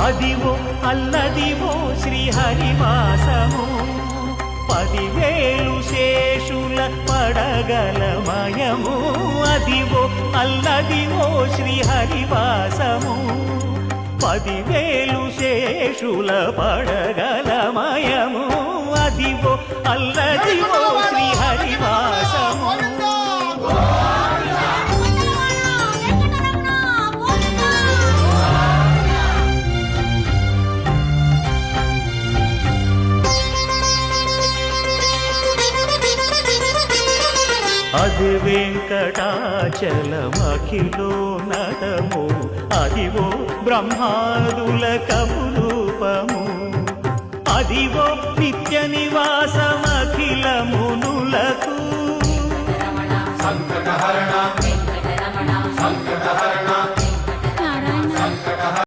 అదివో అల్లదివో శ్రీహరివాసము 10,000 శేషుల పడగలమయము అదివో అల్లదివో శ్రీహరివాసము 10,000 శేషుల పడగలమయము అదివో అల్లదివో శ్రీహరివాసము అది వెంకటాచలమఖిలో నటము అదివో బ్రహ్మాదుల కపురూపము అదివో నిత్య నివాసమఖిల మునులకు సంకటహరణ